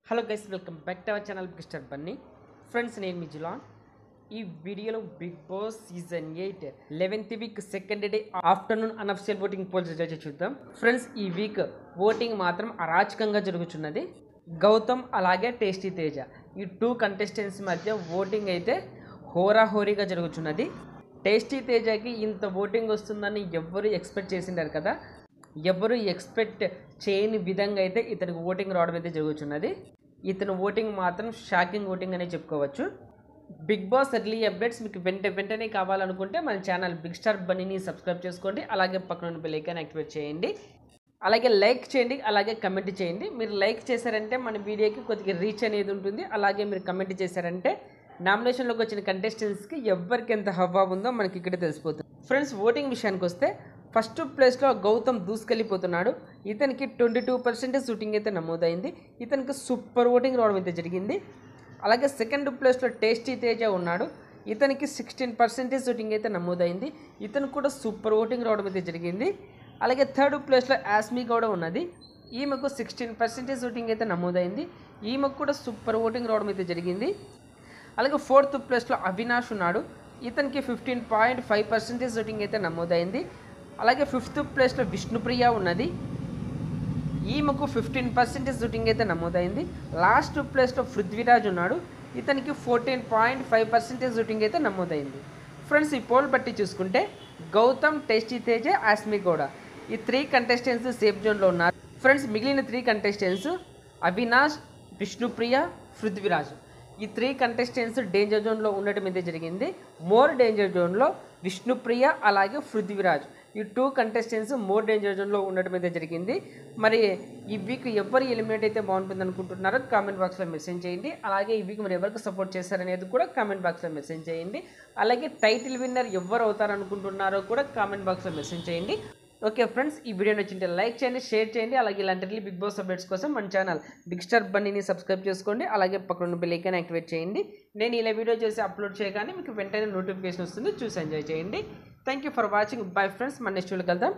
Hello guys, welcome back to our channel mister Bunny. Friends, నేను మీ జిలాన్. ఈ వీడియోలో Bigg Boss season 8 11th week second day afternoon unofficial voting polls result చూద్దాం. Friends, ఈ week voting మాత్రం అరాచకంగా జరుగుతున్నది. గౌతమ్ అలాగే టేస్టీ తేజ ఈ టూ కంటెస్టెంట్స్ మధ్య ఓటింగ్ అయితే హోరాహోరీగా జరుగుతున్నది. టేస్టీ తేజకి ఇంత ఓటింగ్ వస్తుందని ఎవ్వరు ఎక్స్పెక్ట్ చేసిండారు కదా. ఎవరు ఎక్స్పెక్ట్ చేయని విధంగా అయితే ఇతనికి ఓటింగ్ రావడం అయితే జరుగుతున్నది. ఇతను ఓటింగ్ మాత్రం షాకింగ్ ఓటింగ్ అనే చెప్పుకోవచ్చు. బిగ్ బాస్ ఎర్లీ అప్డేట్స్ మీకు వెంటనే కావాలనుకుంటే మన ఛానల్ బిగ్ స్టార్ బన్నీని సబ్స్క్రైబ్ చేసుకోండి. అలాగే పక్కన బెల్ ఐకాన్ యాక్టివేట్ చేయండి. అలాగే లైక్ చేయండి, అలాగే కమెంట్ చేయండి. మీరు లైక్ చేశారంటే మన వీడియోకి కొద్దిగా రీచ్ అనేది ఉంటుంది. అలాగే మీరు కమెంట్ చేశారంటే నామినేషన్లోకి వచ్చిన కంటెస్టెంట్స్కి ఎవరికి ఎంత హవా ఉందో మనకి ఇక్కడ తెలిసిపోతుంది. ఫ్రెండ్స్, ఓటింగ్ విషయానికి వస్తే ఫస్ట్ ప్లేస్లో గౌతమ్ దూసుకెళ్ళిపోతున్నాడు. ఇతనికి 22% షూటింగ్ అయితే నమోదైంది. ఇతనికి సూపర్ ఓటింగ్ రావడం అయితే జరిగింది. అలాగే సెకండ్ ప్లేస్లో టేస్టీ తేజ ఉన్నాడు. ఇతనికి 16% షూటింగ్ అయితే నమోదైంది. ఇతను కూడా సూపర్ ఓటింగ్ రావడం అయితే జరిగింది. అలాగే థర్డ్ ప్లేస్లో యాస్మి గౌడ ఉన్నది. ఈమెకు 16% షూటింగ్ అయితే నమోదైంది. ఈమెకు కూడా సూపర్ ఓటింగ్ రావడం అయితే జరిగింది. అలాగే ఫోర్త్ ప్లేస్లో అవినాష్ ఉన్నాడు. ఇతనికి 15.5% షూటింగ్ అయితే నమోదైంది. అలాగే ఫిఫ్త్ ప్లేస్లో విష్ణుప్రియ ఉన్నది. ఈమెకు 15% షూటింగ్ అయితే నమోదైంది. లాస్ట్ ప్లేస్లో పృథ్వీరాజ్ ఉన్నాడు. ఇతనికి 14.5% షూటింగ్ అయితే నమోదైంది. ఫ్రెండ్స్, ఈ పోల్ బట్టి చూసుకుంటే గౌతమ్, టేస్టీ తేజ, యాస్మి గౌడ ఈ 3 కంటెస్టెంట్స్ సేఫ్ జోన్లో ఉన్నారు. ఫ్రెండ్స్, మిగిలిన 3 కంటెస్టెంట్స్ అవినాష్, విష్ణుప్రియ, పృథ్వీరాజ్ ఈ 3 కంటెస్టెంట్స్ డేంజర్ జోన్లో ఉండటం అయితే జరిగింది. మోర్ డేంజర్ జోన్లో విష్ణుప్రియ అలాగే పృథ్వీరాజ్ ఈ 2 కంటెస్టెంట్స్ మోర్ డేంజర్ జోన్లో ఉండటం అయితే జరిగింది. మరి ఈ వీక్ ఎవరు ఎలిమినేట్ అయితే బాగుంటుంది అనుకుంటున్నారో కామెంట్ బాక్స్లో మెసేజ్ చేయండి. అలాగే ఈ వీక్ మరి ఎవరికి సపోర్ట్ చేస్తారనేది కూడా కామెంట్ బాక్స్లో మెసేజ్ చేయండి. అలాగే టైటిల్ విన్నర్ ఎవరు అవుతారనుకుంటున్నారో కూడా కామెంట్ బాక్స్లో మెసేజ్ చేయండి. ఓకే ఫ్రెండ్స్, ఈ వీడియో నచ్చింటే లైక్ చేయండి, షేర్ చేయండి. అలాగే ఇలాంటి బిగ్ బాస్ అప్డేట్స్ కోసం మన ఛానల్ బిగ్ స్టార్ బన్నీని సబ్స్క్రైబ్ చేసుకోండి. అలాగే పక్కన బెల్ ఐకాన్ యాక్టివేట్ చేయండి. నేను ఇలా వీడియో చేసి అప్లోడ్ చేయగానే మీకు వెంటనే నోటిఫికేషన్ వస్తుంది. చూసి ఎంజాయ్ చేయండి. Thank you for watching. Bye friends, మన నెక్స్ట్ వీడియోకి వెళ్దాం.